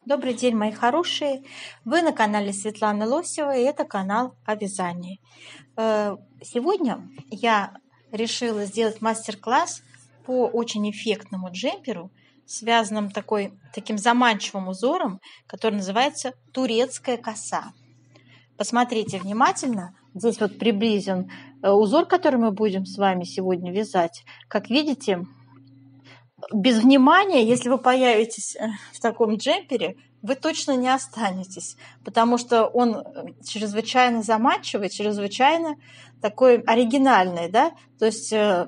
Добрый день, мои хорошие! Вы на канале Светланы Лосевой, и это канал о вязании. Сегодня я решила сделать мастер-класс по очень эффектному джемперу, связанным таким заманчивым узором, который называется турецкая коса. Посмотрите внимательно. Здесь вот приблизен узор, который мы будем с вами сегодня вязать. Как видите, без внимания, если вы появитесь в таком джемпере, вы точно не останетесь, потому что он чрезвычайно заманчивый, чрезвычайно такой оригинальный, да, то есть, то,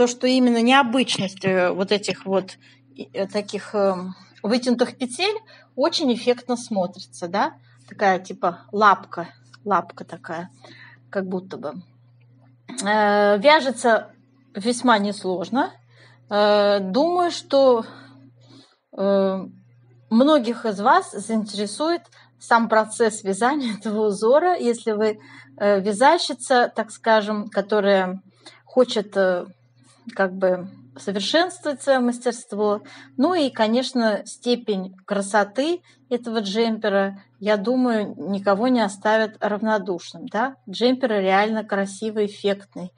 что именно необычность вот этих вот таких вытянутых петель очень эффектно смотрится, да, такая типа лапка такая, как будто бы. Вяжется весьма несложно. Думаю, что многих из вас заинтересует сам процесс вязания этого узора, если вы вязальщица, так скажем, которая хочет как бы совершенствовать свое мастерство. Ну и, конечно, степень красоты этого джемпера, я думаю, никого не оставит равнодушным. Да? Джемпер реально красивый, эффектный.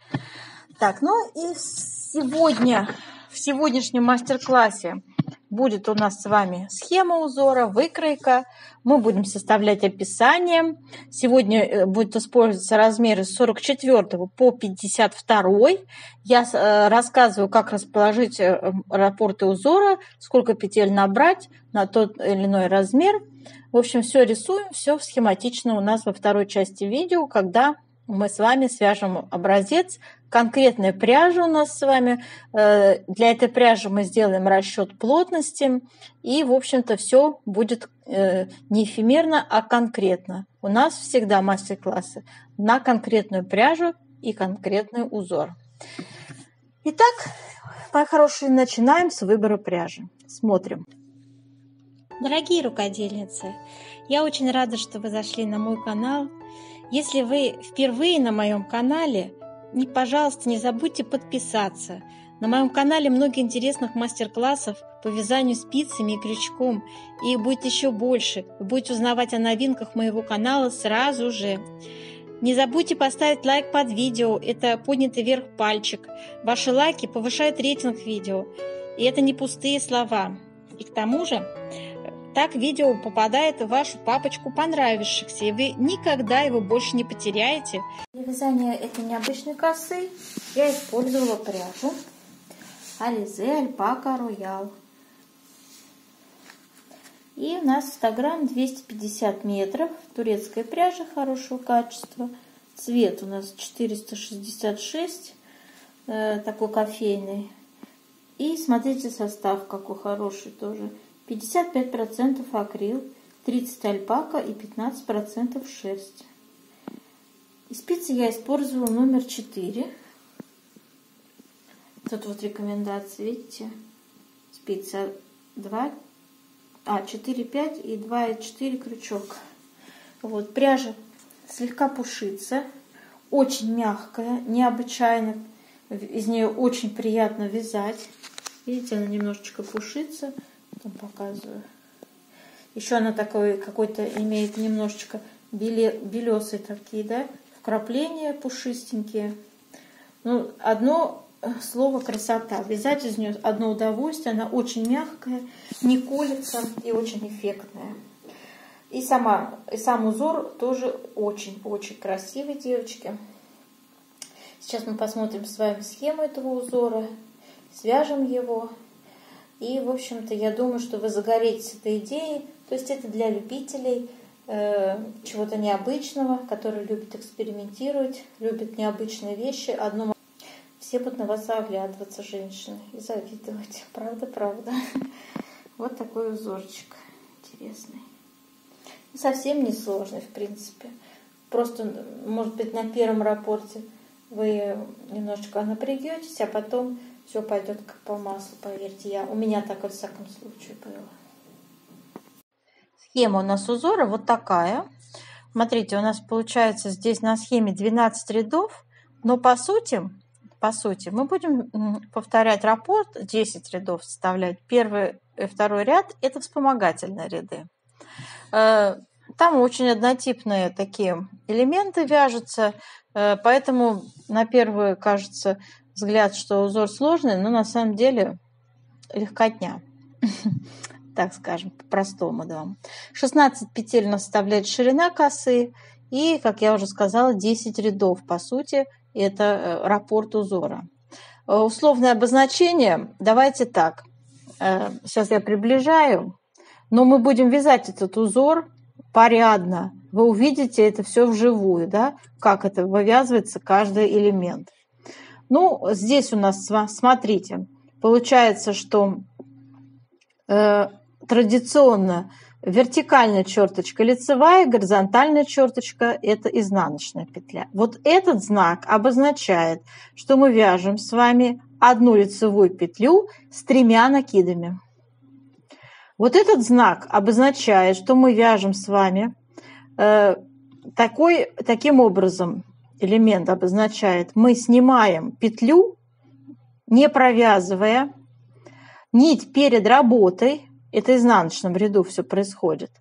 Так, ну и в сегодняшнем мастер-классе будет у нас с вами схема узора, выкройка. Мы будем составлять описание. Сегодня будет использоваться размеры с 44 по 52. Я рассказываю, как расположить раппорты узора, сколько петель набрать на тот или иной размер. В общем, все рисуем, все схематично у нас во второй части видео, когда мы с вами свяжем образец. Конкретная пряжа у нас с вами. Для этой пряжи мы сделаем расчет плотности. И, в общем-то, все будет не эфемерно, а конкретно. У нас всегда мастер-классы на конкретную пряжу и конкретный узор. Итак, мои хорошие, начинаем с выбора пряжи. Смотрим. Дорогие рукодельницы, я очень рада, что вы зашли на мой канал. Если вы впервые на моем канале, пожалуйста, не забудьте подписаться. На моем канале много интересных мастер-классов по вязанию спицами и крючком. И их будет еще больше. Вы будете узнавать о новинках моего канала сразу же. Не забудьте поставить лайк под видео. Это поднятый вверх пальчик. Ваши лайки повышают рейтинг видео. И это не пустые слова. И к тому же, так видео попадает в вашу папочку понравившихся, и вы никогда его больше не потеряете. Для вязания этой необычной косы я использовала пряжу Alize Альпака Роял. И у нас 100 грамм 250 метров. Турецкая пряжа хорошего качества. Цвет у нас 466, такой кофейный. И смотрите состав какой хороший тоже. 55% акрил, 30% альпака и 15% шерсть. И спицы я использовала номер 4. Тут вот рекомендации, видите, спица 4, 5 и 2,4 крючок. Вот, пряжа слегка пушится, очень мягкая, необычайно, из нее очень приятно вязать. Видите, она немножечко пушится. Показываю. Еще она такой какой-то имеет немножечко белесые такие, да, вкрапления пушистенькие. Ну, одно слово красота. Вязать из нее одно удовольствие. Она очень мягкая, не колется и очень эффектная. И сам узор тоже очень-очень красивый, девочки. Сейчас мы посмотрим с вами схему этого узора, свяжем его. И, в общем-то, я думаю, что вы загореетесь этой идеей. То есть это для любителей чего-то необычного, которые любят экспериментировать, любят необычные вещи. Все будут на вас оглядываться, женщины, и завидовать. Правда. Вот такой узорчик интересный. Совсем не сложный, в принципе. Просто, может быть, на первом раппорте вы немножечко напрягетесь, а потом все пойдет как по маслу, поверьте. У меня так во всяком случае было. Схема у нас узора вот такая. Смотрите, у нас получается здесь на схеме 12 рядов, но по сути мы будем повторять раппорт, 10 рядов составлять. Первый и второй ряд – это вспомогательные ряды. Там очень однотипные такие элементы вяжутся, поэтому на первый кажется взгляд, что узор сложный, но на самом деле легкотня, так скажем, по-простому. Да. 16 петель у нас составляет ширина косы, и, как я уже сказала, 10 рядов, по сути, это раппорт узора. Условное обозначение, давайте так, сейчас я приближаю, но мы будем вязать этот узор порядно. Вы увидите это все вживую, да, как это вывязывается каждый элемент. Ну, здесь у нас, смотрите, получается, что традиционно вертикальная черточка лицевая, горизонтальная черточка – это изнаночная петля. Вот этот знак обозначает, что мы вяжем с вами одну лицевую петлю с 3 накидами. Вот этот знак обозначает, что мы вяжем с вами таким образом. Элемент обозначает, мы снимаем петлю, не провязывая нить перед работой. Это в изнаночном ряду все происходит.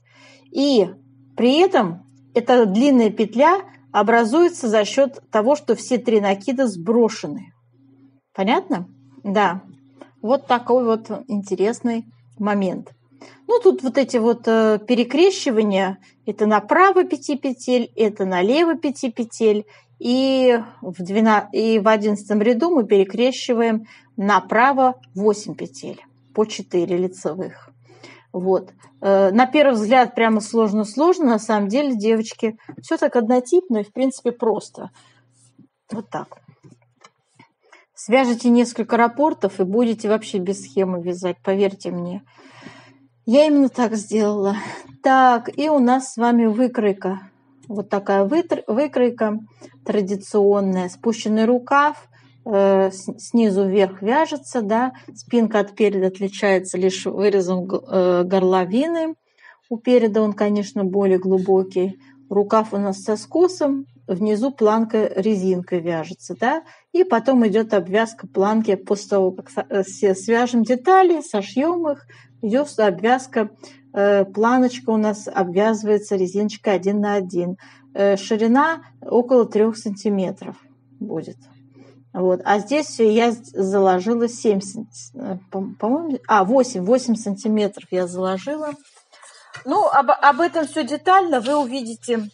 И при этом эта длинная петля образуется за счет того, что все 3 накида сброшены. Понятно? Да. Вот такой вот интересный момент. Ну, тут вот эти вот перекрещивания, это направо 5 петель, это налево 5 петель, и в 11 ряду мы перекрещиваем направо 8 петель по 4 лицевых. Вот. На первый взгляд прямо сложно-сложно, на самом деле, девочки, все так однотипно и, в принципе, просто. Вот так. Свяжите несколько раппортов и будете вообще без схемы вязать, поверьте мне. Я именно так сделала. Так, и у нас с вами выкройка. Вот такая выкройка традиционная. Спущенный рукав, снизу вверх вяжется, да. Спинка от переда отличается лишь вырезом горловины. У переда он, конечно, более глубокий. Рукав у нас со скосом, внизу планка резинкой вяжется, да. И потом идет обвязка планки после того, как свяжем детали, сошьем их, идет обвязка, планочка у нас обвязывается резиночкой 1 на 1. Ширина около 3 сантиметров будет. Вот. А здесь я заложила 7, по-моему, 8 сантиметров я заложила. Ну, об этом все детально вы увидите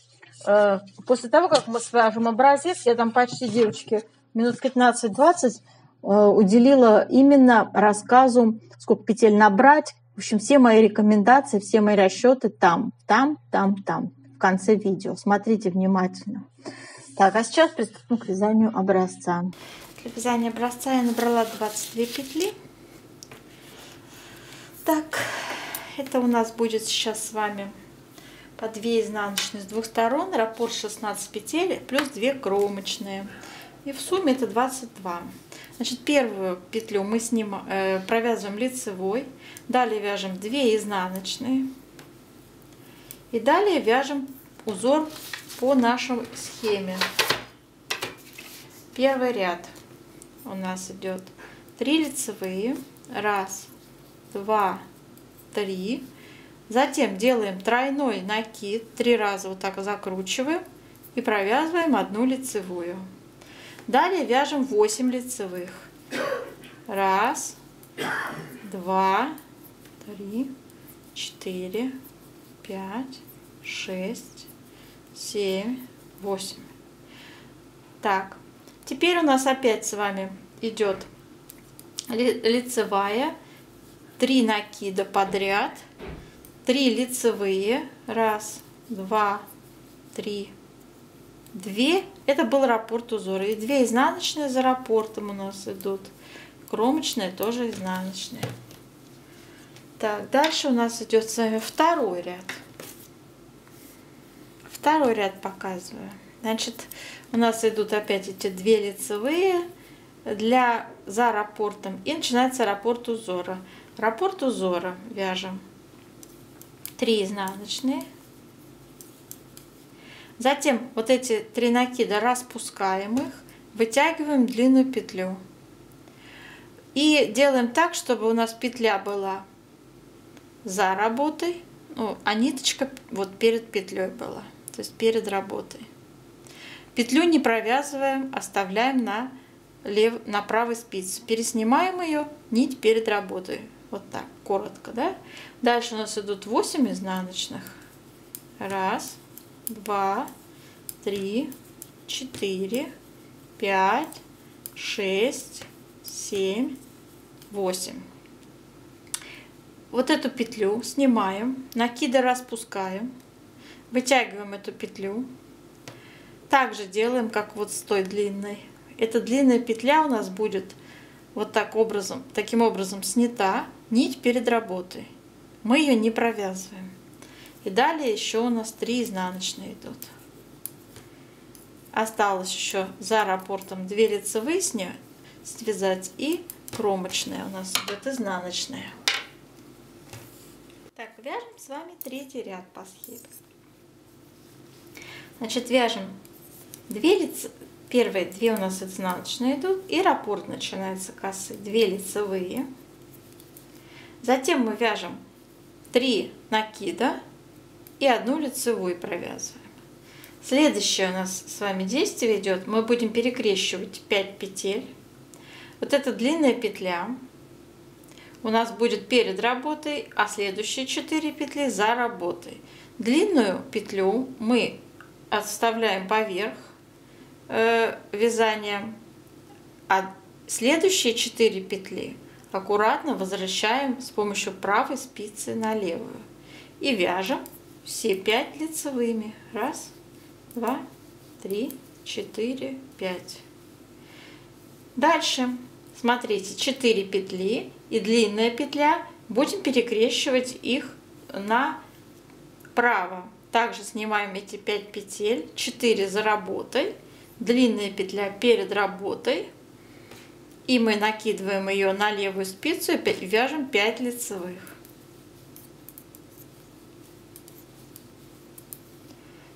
после того, как мы свяжем образец. Я там почти, девочки, минут 15-20 уделила именно рассказу, сколько петель набрать. В общем, все мои рекомендации, все мои расчеты там, в конце видео. Смотрите внимательно. Так, а сейчас приступим к вязанию образца. Для вязания образца я набрала 22 петли. Так, это у нас будет сейчас с вами по 2 изнаночные с двух сторон, раппорт 16 петель плюс 2 кромочные. И в сумме это 22. Значит, первую петлю мы провязываем лицевой, далее вяжем 2 изнаночные и далее вяжем узор по нашей схеме. Первый ряд у нас идет 3 лицевые, 1, 2, 3. Затем делаем тройной накид, 3 раза вот так закручиваем и провязываем 1 лицевую. Далее вяжем 8 лицевых. 1, 2, 3, 4, 5, 6, 7, 8. Так, теперь у нас опять с вами идет лицевая, 3 накида подряд, 3 лицевые, 1, 2, 3, 2, это был раппорт узора, и 2 изнаночные за раппортом у нас идут, кромочные тоже изнаночные. Так, дальше у нас идет с вами второй ряд. Второй ряд показываю. Значит, у нас идут опять эти 2 лицевые за раппортом, и начинается раппорт узора. Раппорт узора вяжем 3 изнаночные. Затем вот эти 3 накида распускаем их, вытягиваем длинную петлю. И делаем так, чтобы у нас петля была за работой, ну, а ниточка вот перед петлей была, то есть перед работой. Петлю не провязываем, оставляем на правой спице. Переснимаем ее, нить перед работой. Вот так, коротко, да? Дальше у нас идут 8 изнаночных. 1, 2, 3, 4, 5, 6, 7, 8. Вот эту петлю снимаем, накиды распускаем, вытягиваем эту петлю. Также делаем, как вот с той длинной. Эта длинная петля у нас будет вот таким образом снята, нить перед работой. Мы ее не провязываем. И далее еще у нас 3 изнаночные идут. Осталось еще за раппортом 2 лицевые связать и кромочная у нас идет изнаночная. Так, вяжем с вами 3-й ряд по схеме. Значит, вяжем первые 2 у нас изнаночные идут, и раппорт начинается косы. 2 лицевые. Затем мы вяжем 3 накида и 1 лицевую провязываем. Следующее у нас с вами действие идет. Мы будем перекрещивать 5 петель. Вот эта длинная петля у нас будет перед работой, а следующие 4 петли за работой. Длинную петлю мы отставляем поверх вязания, а следующие 4 петли аккуратно возвращаем с помощью правой спицы на левую и вяжем все 5 лицевыми. 1, 2, 3, 4, 5. Дальше смотрите, 4 петли и длинная петля, будем перекрещивать их направо. Также снимаем эти 5 петель, 4 за работой, длинная петля перед работой, и мы накидываем ее на левую спицу и вяжем 5 лицевых.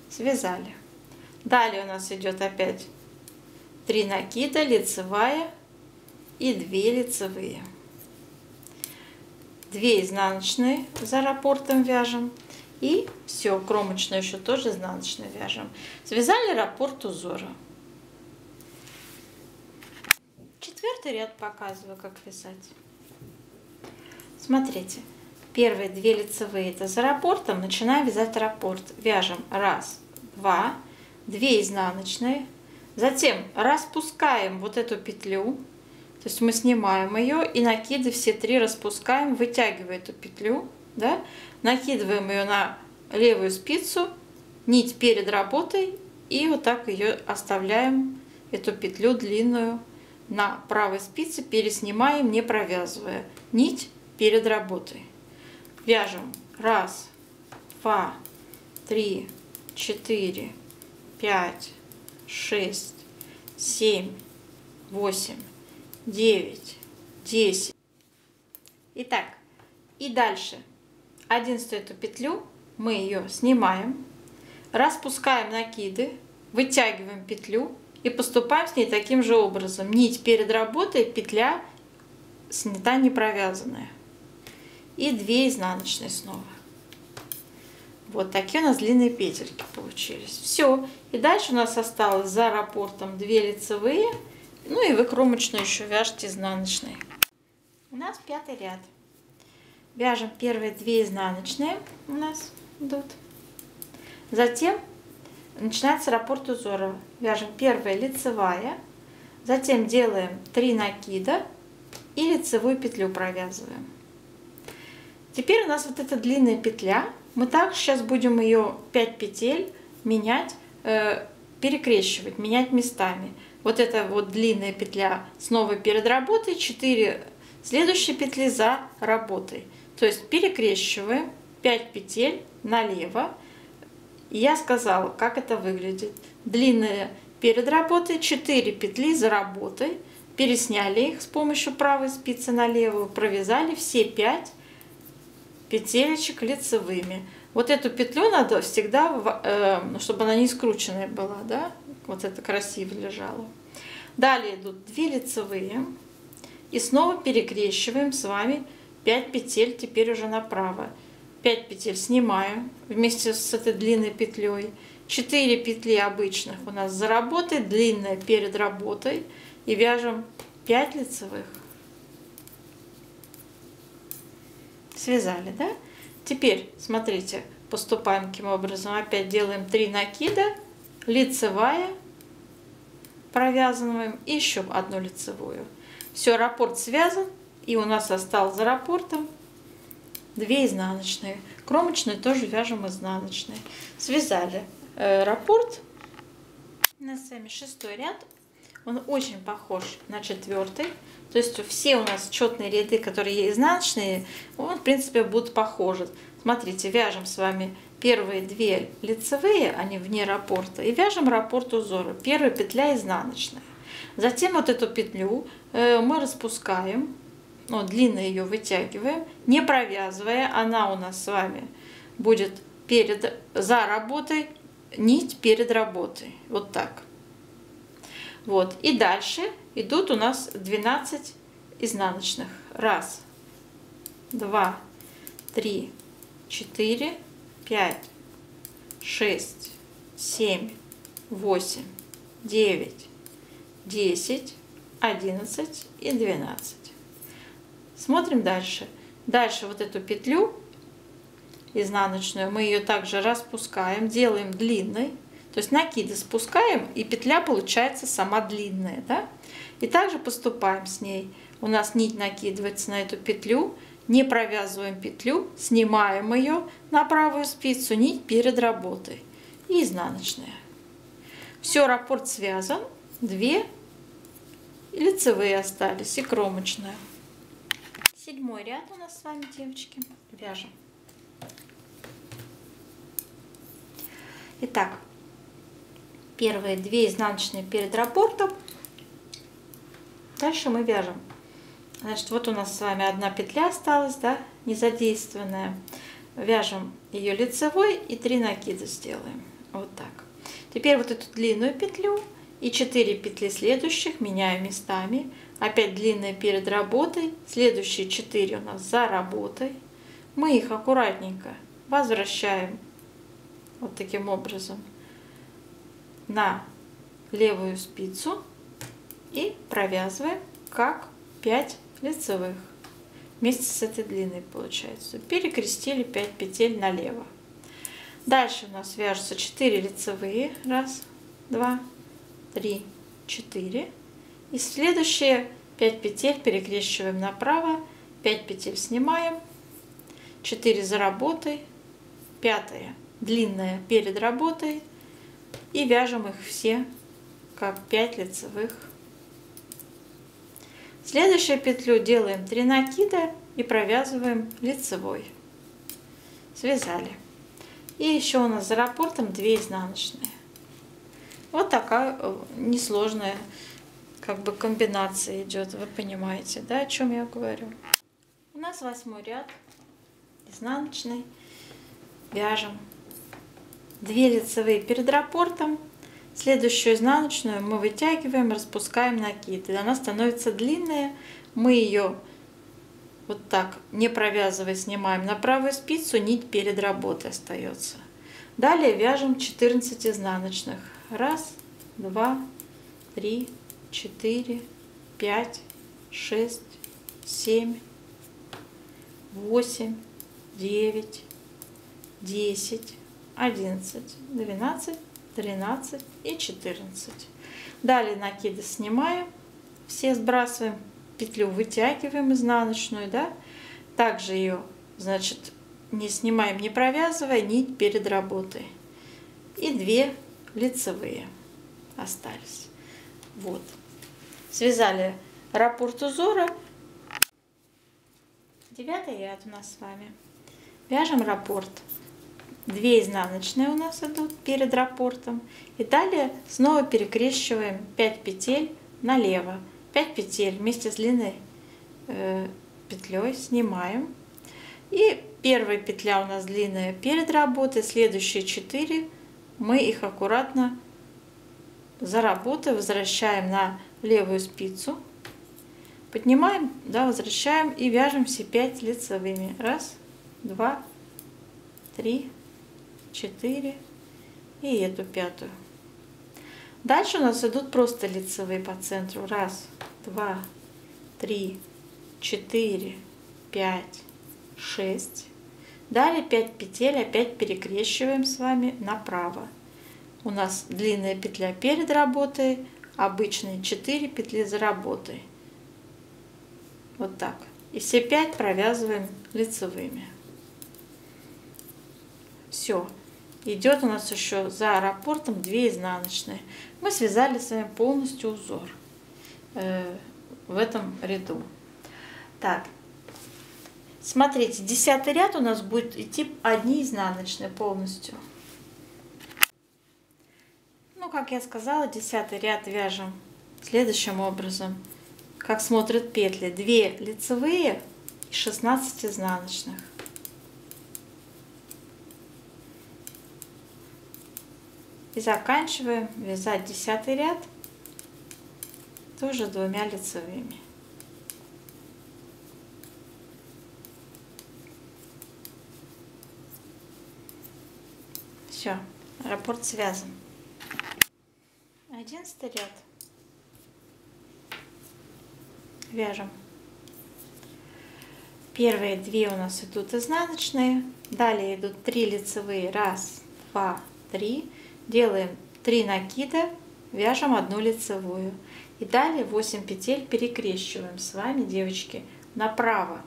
Связали. Далее у нас идет опять 3 накида, лицевая и 2 лицевые. 2 изнаночные за раппортом вяжем. И все, кромочную еще тоже изнаночную вяжем. Связали раппорт узора. 4-й ряд показываю, как вязать. Смотрите, первые 2 лицевые это за раппортом, начинаем вязать раппорт. Вяжем 1, 2, 2 изнаночные, затем распускаем вот эту петлю, то есть мы снимаем ее и накиды все 3 распускаем, вытягивая эту петлю, да, накидываем ее на левую спицу, нить перед работой и вот так ее оставляем, эту петлю длинную, на правой спице, переснимаем, не провязывая, нить перед работой. Вяжем 1, 2, 3, 4, 5, 6, 7, 8, 9, 10. Итак, и дальше 11 эту петлю мы ее снимаем, распускаем накиды, вытягиваем петлю и поступаем с ней таким же образом. Нить перед работой, петля снята не провязанная. И 2 изнаночные снова. Вот такие у нас длинные петельки получились. Все. И дальше у нас осталось за раппортом 2 лицевые. Ну и вы кромочную еще вяжете изнаночные. У нас 5-й ряд. Вяжем первые 2 изнаночные у нас идут. Затем начинается раппорт узора. Вяжем первая лицевая. Затем делаем 3 накида и лицевую петлю провязываем. Теперь у нас вот эта длинная петля. Мы также сейчас будем ее 5 петель менять, перекрещивать, менять местами. Вот эта вот длинная петля снова перед работой, 4 следующие петли за работой. То есть перекрещиваем 5 петель налево. И я сказала, как это выглядит. Длинная перед работой, 4 петли за работой. Пересняли их с помощью правой спицы на левую. Провязали все 5 петелечек лицевыми. Вот эту петлю надо всегда, чтобы она не скрученная была, да? Вот это красиво лежало. Далее идут 2 лицевые. И снова перекрещиваем с вами 5 петель теперь уже направо. 5 петель снимаю вместе с этой длинной петлей. 4 петли обычных у нас за работой, длинная перед работой. И вяжем 5 лицевых. Связали, да? Теперь, смотрите, поступаем каким образом. Опять делаем 3 накида, лицевая, провязываем и еще одну лицевую. Все, раппорт связан, и у нас осталось за раппортом 2 изнаночные. Кромочную тоже вяжем изнаночные. Связали раппорт. У нас с вами 6-й ряд. Он очень похож на 4-й. То есть все у нас четные ряды, которые изнаночные, он, в принципе, будут похожи. Смотрите, вяжем с вами первые 2 лицевые, они вне раппорта, и вяжем раппорт узора. Первая петля изнаночная. Затем вот эту петлю мы распускаем, длинно ее вытягиваем, не провязывая. Она у нас с вами будет за работой, нить перед работой. Вот так. Вот. И дальше идут у нас 12 изнаночных. 1, 2, 3, 4, 5, 6, 7, 8, 9, 10, 11 и 12. Смотрим дальше. Дальше вот эту петлю изнаночную мы ее также распускаем, делаем длинной. То есть накиды спускаем, и петля получается сама длинная, да? И также поступаем с ней. У нас нить накидывается на эту петлю, не провязываем петлю, снимаем ее на правую спицу, нить перед работой и изнаночная. Все, раппорт связан, 2 лицевые остались и кромочная. 7-й ряд у нас с вами, девочки, вяжем. Итак, первые 2 изнаночные перед раппортом. Дальше мы вяжем. Значит, вот у нас с вами одна петля осталась, да, незадействованная. Вяжем ее лицевой и 3 накида сделаем. Вот так. Теперь вот эту длинную петлю и 4 петли следующих меняю местами. Опять длинная перед работой. Следующие 4 у нас за работой. Мы их аккуратненько возвращаем вот таким образом на левую спицу и провязываем как 5 лицевых вместе с этой длинной, получается. Перекрестили 5 петель налево. Дальше у нас вяжутся 4 лицевые. 1, 2, 3, 4. И следующие 5 петель перекрещиваем направо, 5 петель снимаем, 4 за работой, 5 длинная перед работой, и вяжем их все как 5 лицевых. Следующую петлю делаем 3 накида и провязываем лицевой. Связали. И еще у нас за раппортом 2 изнаночные. Вот такая несложная комбинация идет. Вы понимаете, да, о чем я говорю? У нас 8-й ряд изнаночный. Вяжем 2 лицевые перед раппортом. Следующую изнаночную мы вытягиваем, распускаем накид. И она становится длинная. Мы ее вот так, не провязывая, снимаем на правую спицу, нить перед работой остается. Далее вяжем 14 изнаночных. 1, 2, 3, 4, 5, 6, 7, 8, 9, 10, 11, 12, 13 и 14. Далее накиды снимаем, все сбрасываем, петлю вытягиваем изнаночную, да, также ее, значит, не снимаем, не провязывая, нить перед работой. И 2 лицевые остались. Вот. Связали раппорт узора. 9-й ряд у нас с вами. Вяжем раппорт. 2 изнаночные у нас идут перед раппортом. И далее снова перекрещиваем 5 петель налево. 5 петель вместе с длинной петлей снимаем. И первая петля у нас длинная перед работой. Следующие 4 мы их аккуратно за работой возвращаем на левую спицу. Поднимаем, да, возвращаем и вяжем все 5 лицевыми. Раз, два, три, 4 и эту 5-ю. Дальше у нас идут просто лицевые по центру. Раз, два, три, 4, 5, 6. Далее 5 петель опять перекрещиваем с вами направо. У нас длинная петля перед работой, обычные 4 петли за работой. Вот так. И все 5 провязываем лицевыми. Все. Идет у нас еще за раппортом 2 изнаночные. Мы связали с вами полностью узор в этом ряду. Так. Смотрите, 10-й ряд у нас будет идти одни изнаночные полностью. Ну, как я сказала, 10-й ряд вяжем следующим образом. Как смотрят петли. 2 лицевые и 16 изнаночных. И заканчиваем вязать 10-й ряд тоже 2 лицевыми. Все, раппорт связан. 11-й ряд. Вяжем. Первые 2 у нас идут изнаночные. Далее идут 3 лицевые. Раз, два, 3. Делаем 3 накида. Вяжем 1 лицевую. И далее 8 петель перекрещиваем с вами, девочки, направо.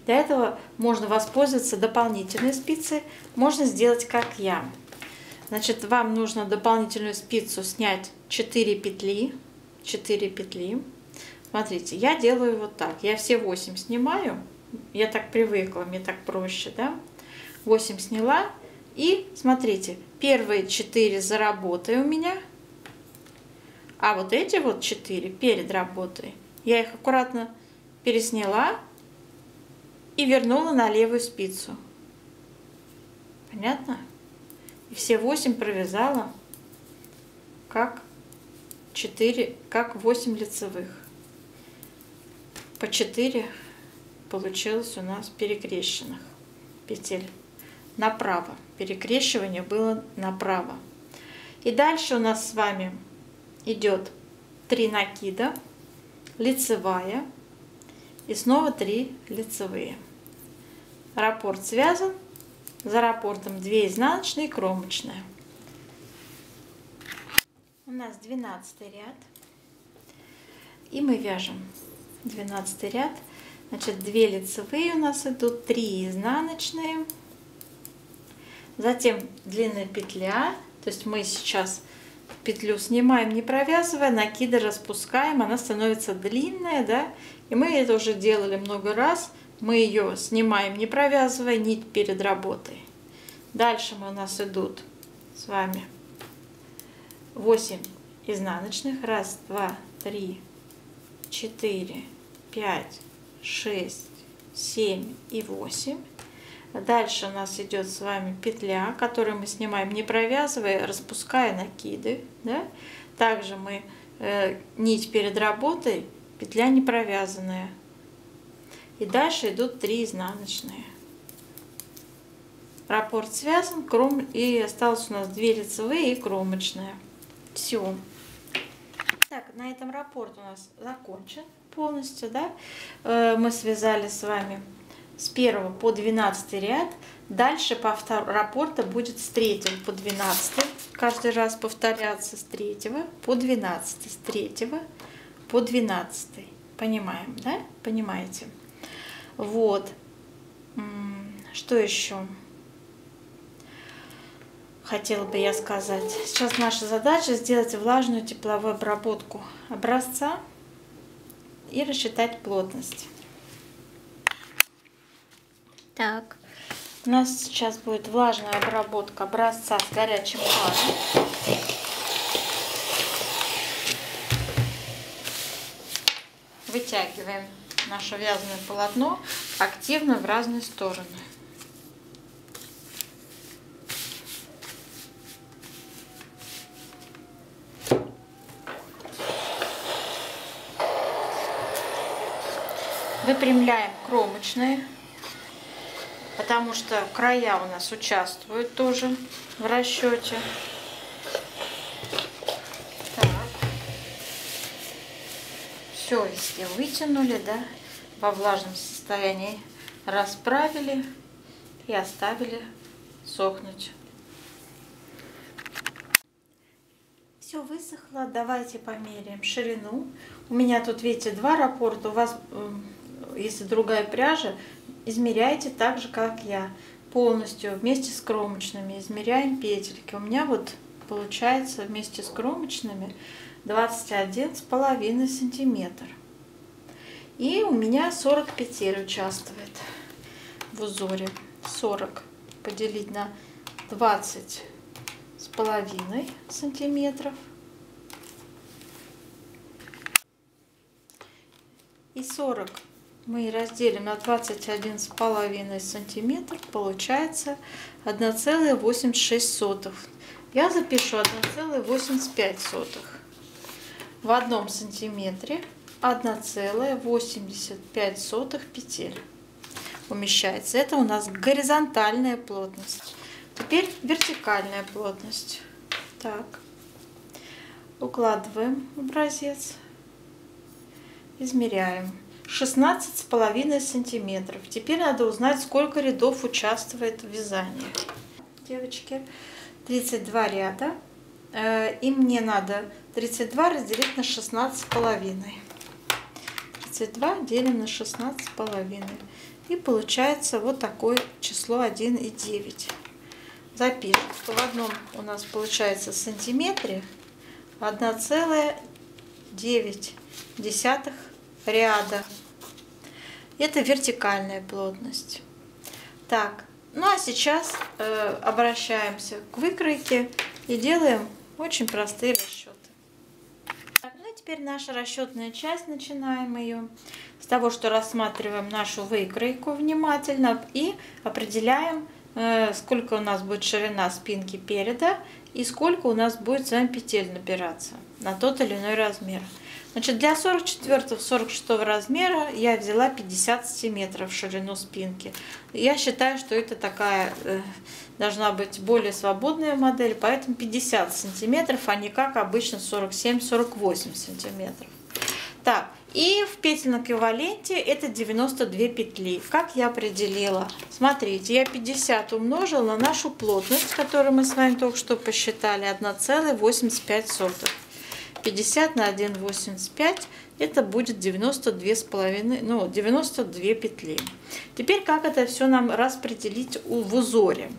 Для этого можно воспользоваться дополнительной спицей. Можно сделать как я. Значит, вам нужно дополнительную спицу снять 4 петли. 4 петли. Смотрите, я делаю вот так. Я все 8 снимаю. Я так привыкла, мне так проще, да? 8 сняла. И смотрите, первые 4 за работой у меня. А вот эти вот 4 перед работой. Я их аккуратно пересняла и вернула на левую спицу. Понятно? И все 8 провязала как 8 лицевых. По 4 получилось у нас перекрещенных петель направо. Перекрещивание было направо. И дальше у нас с вами идет 3 накида, лицевая и снова 3 лицевые. Раппорт связан. За раппортом 2 изнаночные и кромочная. У нас 12 ряд. И мы вяжем 12 ряд. Значит, 2 лицевые у нас идут, 3 изнаночные. Затем длинная петля. То есть мы сейчас петлю снимаем, не провязывая, накиды распускаем. Она становится длинная, да? И мы это уже делали много раз. Мы ее снимаем, не провязывая, нить перед работой. Дальше у нас идут с вами 8 изнаночных. Раз, два, 3, 4, 5, 6, 7 и 8. Дальше у нас идет с вами петля, которую мы снимаем, не провязывая, распуская накиды. Да? Также мы нить перед работой, петля не провязанная. И дальше идут 3 изнаночные. Раппорт связан, и осталось у нас 2 лицевые и кромочная. Все. Так, на этом раппорт у нас закончен полностью, да? Мы связали с вами с 1 по 12 ряд. Дальше по раппорту будет с 3 по 12. Каждый раз повторяться с 3 по 12. С 3 по 12. Понимаем, да? Понимаете? Вот. Что еще хотела бы я сказать? Сейчас наша задача сделать влажную тепловую обработку образца и рассчитать плотность. Так, у нас сейчас будет влажная обработка образца с горячим паром. Вытягиваем наше вязаное полотно активно в разные стороны. Выпрямляем кромочные, потому что края у нас участвуют тоже в расчете. Так. Все, если вытянули, да, во влажном состоянии, расправили и оставили сохнуть. Все высохло, давайте померяем ширину. У меня тут, видите, 2 раппорта, у вас, если другая пряжа, измеряйте так же, как я. Полностью вместе с кромочными измеряем петельки. У меня вот получается вместе с кромочными 21,5 сантиметр. И у меня 40 петель участвует в узоре. 40 поделить на 20,5 сантиметров. И 40 мы разделим на 21,5 сантиметр, получается 1,86. Я запишу 1,85. В 1 сантиметре 1,85 петель умещается. Это у нас горизонтальная плотность. Теперь вертикальная плотность. Так, укладываем образец, измеряем 16,5 сантиметров. Теперь надо узнать, сколько рядов участвует в вязании. Девочки, 32 ряда, и мне надо 32 разделить на 16,5. 32 делим на 16,5. И получается вот такое число 1,9. Запишем, что в одном у нас получается сантиметре 1,9 ряда. Это вертикальная плотность. Так, ну а сейчас обращаемся к выкройке и делаем очень простые расчеты. Так, ну и теперь наша расчетная часть, начинаем ее с того, что рассматриваем нашу выкройку внимательно и определяем, сколько у нас будет ширина спинки переда и сколько у нас будет с вами петель набираться на тот или иной размер. Значит, для 44-46 размера я взяла 50 сантиметров ширину спинки. Я считаю, что это такая должна быть более свободная модель, поэтому 50 сантиметров, а не как обычно 47-48 сантиметров. Так, и в петельном эквиваленте это 92 петли. Как я определила? Смотрите, я 50 умножила на нашу плотность, которую мы с вами только что посчитали, 1,85. 50 на 1,85 это будет 92 петли. Теперь как это все нам распределить в узоре?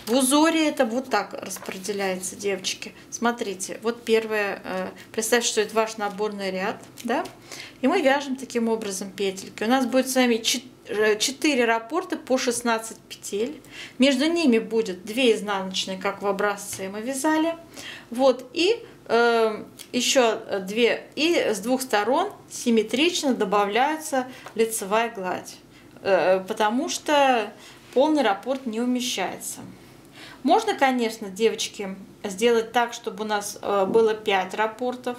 В узоре это вот так распределяется, девочки. Смотрите, вот первое, представьте, что это ваш наборный ряд, да? И мы вяжем таким образом петельки. У нас будет с вами 4 раппорта по 16 петель. Между ними будет 2 изнаночные, как в образце мы вязали. Вот, и еще 2, и с двух сторон симметрично добавляется лицевая гладь, потому что полный раппорт не умещается. Можно, конечно, девочки, сделать так, чтобы у нас было 5 раппортов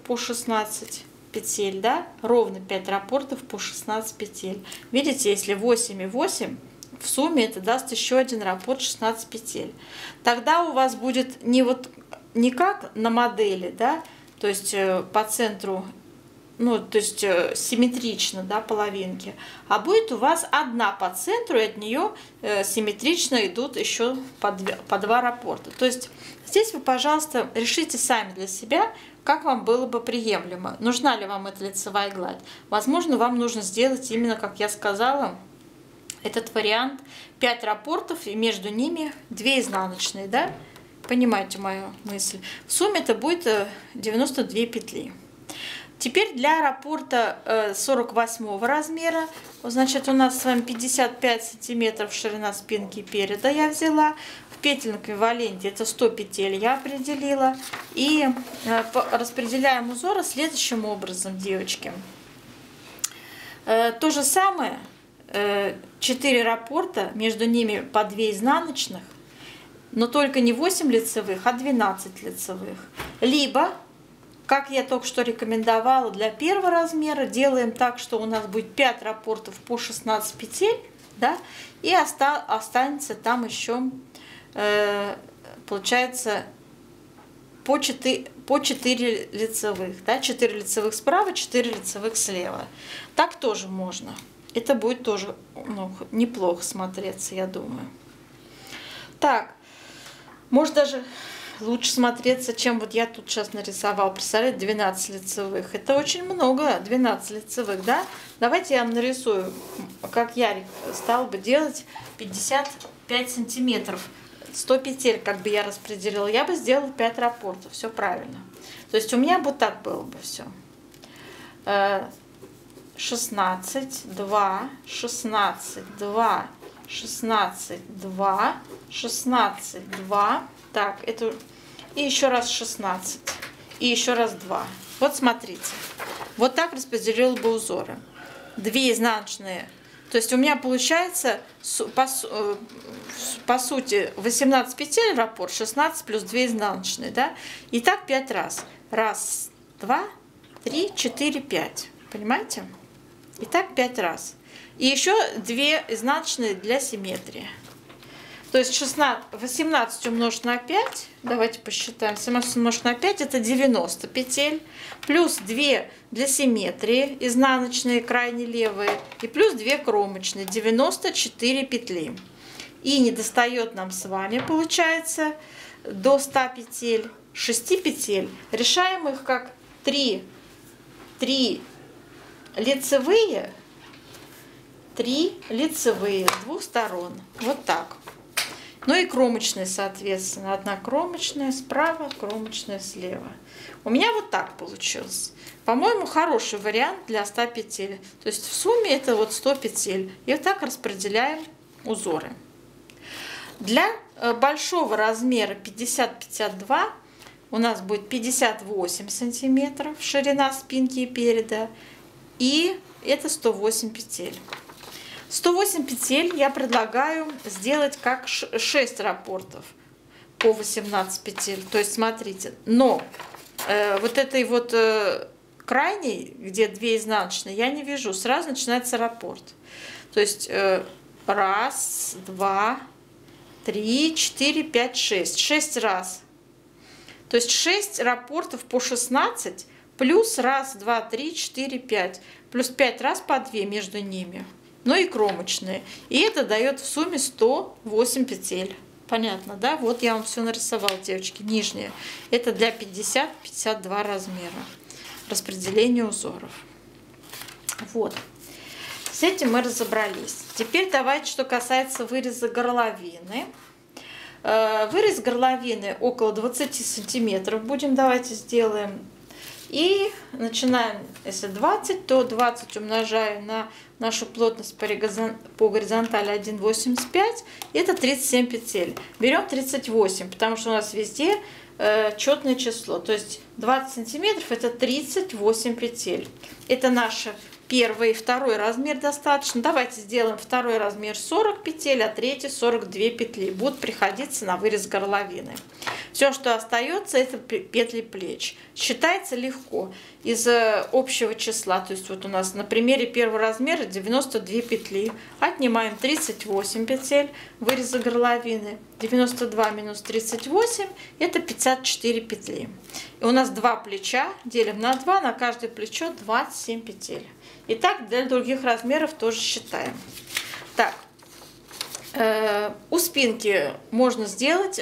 по 16 петель, да, ровно 5 раппортов по 16 петель. Видите, если 8 и 8, в сумме это даст еще один раппорт 16 петель. Тогда у вас будет не как на модели, да, то есть по центру, ну, то есть симметрично, да, половинки, а будет у вас одна по центру, и от нее симметрично идут еще по 2 раппорта. То есть здесь вы, пожалуйста, решите сами для себя, как вам было бы приемлемо. Нужна ли вам эта лицевая гладь? Возможно, вам нужно сделать именно, как я сказала, этот вариант: 5 раппортов и между ними 2 изнаночные, да? Понимаете мою мысль? В сумме это будет 92 петли. Теперь для раппорта 48 размера, значит, у нас с вами 55 сантиметров ширина спинки переда я взяла. В петельном эквиваленте это 100 петель я определила. И распределяем узоры следующим образом, девочки. То же самое, 4 раппорта, между ними по 2 изнаночных, но только не 8 лицевых, а 12 лицевых. Либо как я только что рекомендовала для первого размера, делаем так, что у нас будет 5 раппортов по 16 петель, да, и останется там еще, получается, по 4 лицевых, да, 4 лицевых справа, 4 лицевых слева. Так тоже можно. Это будет тоже, ну, неплохо смотреться, я думаю. Так, может даже лучше смотреться, чем вот я тут сейчас нарисовал. Представляете, 12 лицевых. Это очень много, 12 лицевых, да? Давайте я вам нарисую, как я стала бы делать 55 сантиметров. 100 петель, как бы я распределила. Я бы сделала 5 раппортов. Все правильно. То есть у меня вот так было бы все. 16, 2, 16, 2, 16, 2, 16, 2. Так, это и еще раз 16. И еще раз 2. Вот смотрите. Вот так распределила бы узоры. 2 изнаночные. То есть у меня получается, по сути, 18 петель раппорт, 16 плюс 2 изнаночные, да? И так 5 раз. 1, 2, 3, 4, 5. Понимаете? И так 5 раз. И еще 2 изнаночные для симметрии. То есть 18 умножить на 5, давайте посчитаем, 17 умножить на 5, это 90 петель, плюс 2 для симметрии, изнаночные, крайне левые, и плюс 2 кромочные, 94 петли. И не достает нам с вами, получается, до 100 петель, 6 петель. Решаем их как 3 лицевые, 3 лицевые с двух сторон. Вот так. Ну и кромочные, соответственно. Одна кромочная справа, кромочная слева. У меня вот так получилось. По-моему, хороший вариант для 100 петель. То есть в сумме это вот 100 петель. И вот так распределяем узоры. Для большого размера 50-52 у нас будет 58 сантиметров ширина спинки и переда. И это 108 петель. 108 петель я предлагаю сделать как 6 раппортов по 18 петель. То есть смотрите, но вот этой вот крайней, где 2 изнаночные, я не вяжу. Сразу начинается раппорт. То есть 1, 2, 3, 4, 5, 6. 6 раз. То есть 6 раппортов по 16 плюс 1, 2, 3, 4, 5. Плюс 5 раз по 2 между ними. Ну и кромочные. И это дает в сумме 108 петель. Понятно, да? Вот я вам все нарисовала, девочки. Нижние. Это для 50-52 размера. Распределение узоров. Вот. С этим мы разобрались. Теперь давайте, что касается выреза горловины. Вырез горловины около 20 сантиметров. Давайте сделаем. И начинаем, если 20, то 20 умножаю на нашу плотность по горизонтали 1,85. Это 37 петель. Берем 38, потому что у нас везде четное число. То есть 20 сантиметров это 38 петель. Это наше первый и второй размер достаточно. Давайте сделаем второй размер 40 петель, а третий 42 петли. Будут приходиться на вырез горловины. Все, что остается, это петли плеч. Считается легко из общего числа. То есть вот у нас на примере первого размера 92 петли. Отнимаем 38 петель выреза горловины. 92 минус 38 это 54 петли. И у нас 2 плеча, делим на 2, на каждое плечо 27 петель. Итак, для других размеров тоже считаем. Так, у спинки можно сделать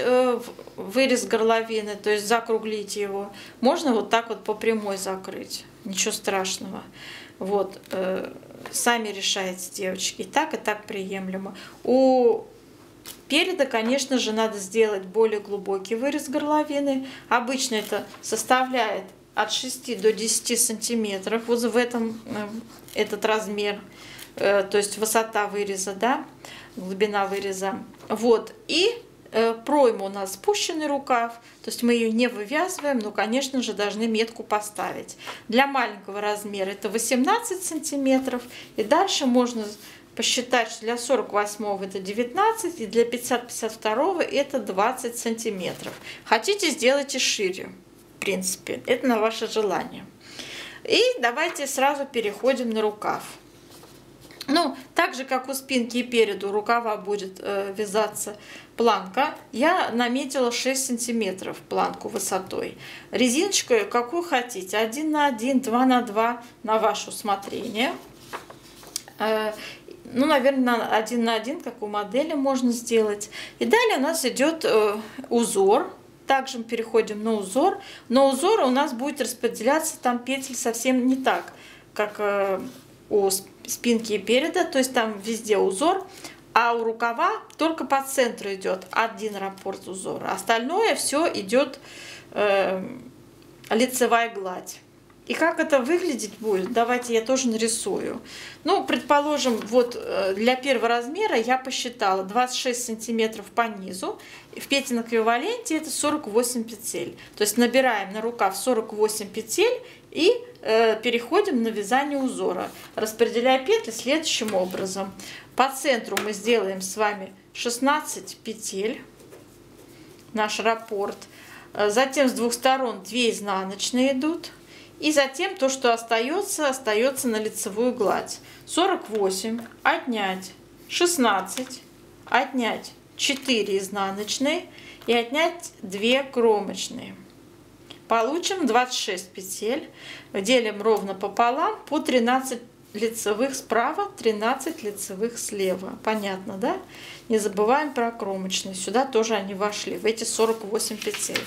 вырез горловины, то есть закруглить его. Можно вот так вот по прямой закрыть, ничего страшного. Вот, сами решаете, девочки, и так приемлемо. У переда, конечно же, надо сделать более глубокий вырез горловины. Обычно это составляет от 6 до 10 сантиметров, вот в этот размер, то есть высота выреза, да, глубина выреза. Вот, и пройма у нас спущенный рукав, то есть мы ее не вывязываем, но, конечно же, должны метку поставить. Для маленького размера это 18 сантиметров, и дальше можно посчитать, что для 48 это 19, и для 50-52 это 20 сантиметров. Хотите, сделайте шире. принципе. Это на ваше желание. И давайте сразу переходим на рукав. Ну, так же, как у спинки и переду рукава будет вязаться планка, я наметила 6 сантиметров планку высотой. Резиночку какую хотите, 1 на 1, 2 на 2, на ваше усмотрение. Ну, наверное, 1 на 1, как у модели, можно сделать. И далее у нас идет узор. Также мы переходим на узор. Но узор у нас будет распределяться там петель совсем не так, как у спинки и переда. То есть там везде узор, а у рукава только по центру идет один раппорт узора. Остальное все идет лицевая гладь. И как это выглядеть будет, давайте я тоже нарисую. Ну, предположим, вот для первого размера я посчитала 26 сантиметров по низу. В петельном эквиваленте это 48 петель. То есть набираем на рукав 48 петель и переходим на вязание узора, распределяя петли следующим образом. По центру мы сделаем с вами 16 петель, наш раппорт. Затем с двух сторон 2 изнаночные идут. И затем то, что остается, остается на лицевую гладь. 48 отнять 16, отнять 4 изнаночные и отнять 2 кромочные. Получим 26 петель. Делим ровно пополам по 13 лицевых справа, 13 лицевых слева. Понятно, да? Не забываем про кромочные. Сюда тоже они вошли, в эти 48 петель.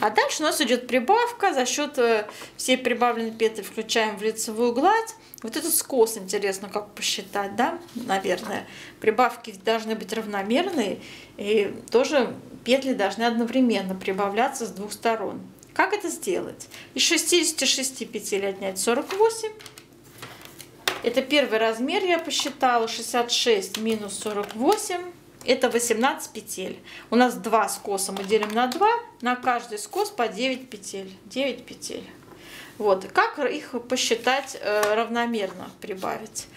А дальше у нас идет прибавка. За счет всей прибавленной петли включаем в лицевую гладь. Вот этот скос интересно, как посчитать, да? Наверное. Прибавки должны быть равномерные. И тоже петли должны одновременно прибавляться с двух сторон. Как это сделать? Из 66 петель отнять 48. Это первый размер, я посчитала. 66 минус 48. Это 18 петель. У нас 2 скоса мы делим на 2. На каждый скос по 9 петель. 9 петель. Вот. Как их посчитать равномерно, прибавить?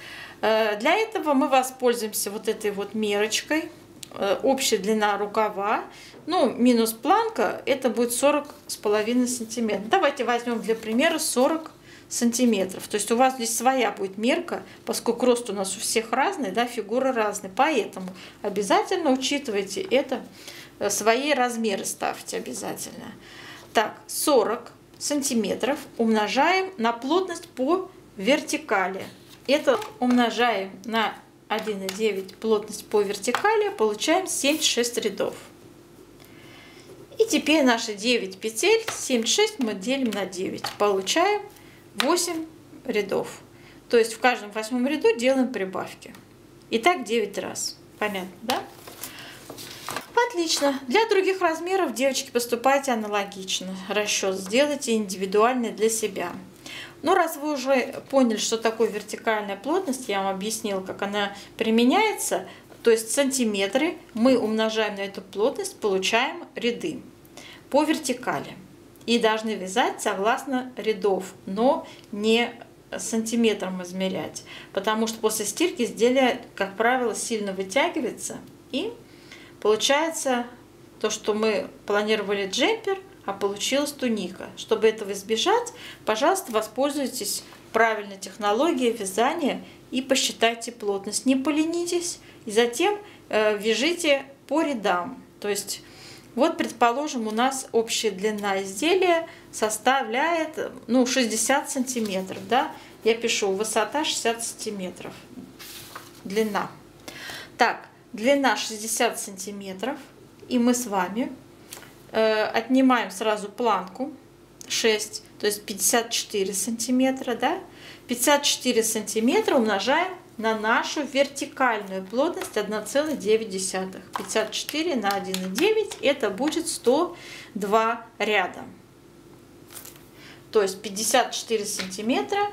Для этого мы воспользуемся вот этой вот мерочкой. Общая длина рукава. Ну, минус планка, это будет 40,5 сантиметров. Давайте возьмем для примера 40 сантиметров. То есть у вас здесь своя будет мерка, поскольку рост у нас у всех разный, да, фигуры разные. Поэтому обязательно учитывайте это, свои размеры ставьте обязательно. Так, 40 сантиметров умножаем на плотность по вертикали. Это умножаем на 1,9 плотность по вертикали, получаем 76 рядов. И теперь наши 9 петель, 76 мы делим на 9, получаем 8 рядов. То есть в каждом 8 ряду делаем прибавки. Итак, 9 раз. Понятно, да? Отлично. Для других размеров, девочки, поступайте аналогично. Расчет сделайте индивидуальный для себя. Но раз вы уже поняли, что такое вертикальная плотность, я вам объяснила, как она применяется, то есть сантиметры мы умножаем на эту плотность, получаем ряды по вертикали. И должны вязать согласно рядов, но не сантиметром измерять. Потому что после стирки изделие, как правило, сильно вытягивается. И получается то, что мы планировали джемпер, а получилась туника. Чтобы этого избежать, пожалуйста, воспользуйтесь правильной технологией вязания и посчитайте плотность. Не поленитесь. И затем вяжите по рядам. То есть, вот, предположим, у нас общая длина изделия составляет 60 сантиметров. Да? Я пишу высота 60 сантиметров. Длина. Так, длина 60 сантиметров. И мы с вами отнимаем сразу планку 6, то есть 54 сантиметра. Да? 54 сантиметра умножаем на нашу вертикальную плотность 1,9. 54 на 1,9 это будет 102 ряда. То есть 54 сантиметра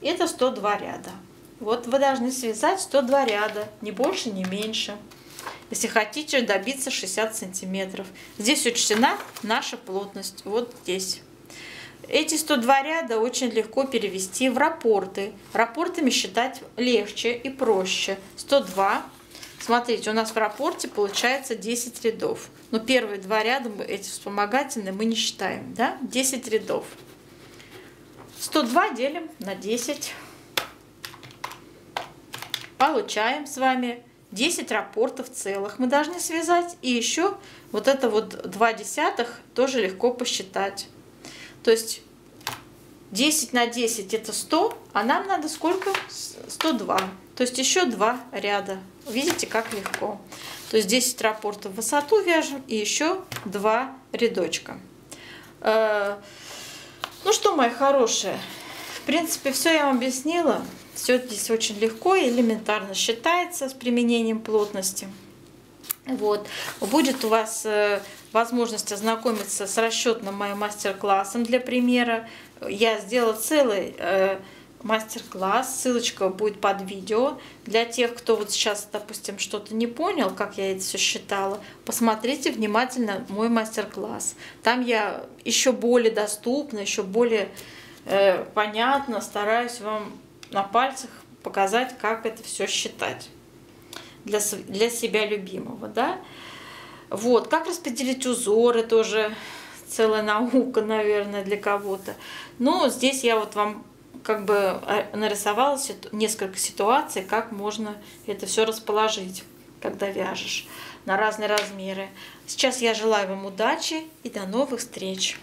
это 102 ряда. Вот вы должны связать 102 ряда, ни больше, ни меньше. Если хотите добиться 60 сантиметров. Здесь учтена наша плотность. Вот здесь. Эти 102 ряда очень легко перевести в раппорты. Раппортами считать легче и проще. 102 Смотрите, у нас в раппорте получается 10 рядов. Но первые 2 ряда, эти вспомогательные, мы не считаем. Да? 10 рядов. 102 делим на 10. Получаем с вами 10 раппортов целых. Мы должны связать. И еще вот это вот 2 десятых тоже легко посчитать. То есть 10 на 10 это 100, а нам надо сколько? 102. То есть еще 2 ряда. Видите, как легко. То есть 10 раппортов в высоту вяжем и еще 2 рядочка. Ну что, мои хорошие, в принципе, все я вам объяснила. Все здесь очень легко и элементарно считается с применением плотности. Вот. Будет у вас возможность ознакомиться с расчетным моим мастер-классом для примера. Я сделала целый мастер-класс, ссылочка будет под видео. Для тех, кто вот сейчас, допустим, что-то не понял, как я это все считала, посмотрите внимательно мой мастер-класс. Там я еще более доступно, еще более понятно стараюсь вам на пальцах показать, как это все считать для себя любимого, да. Вот, как распределить узоры, тоже целая наука, наверное, для кого-то. Но здесь я вот вам как бы нарисовала несколько ситуаций, как можно это все расположить, когда вяжешь на разные размеры. Сейчас я желаю вам удачи и до новых встреч!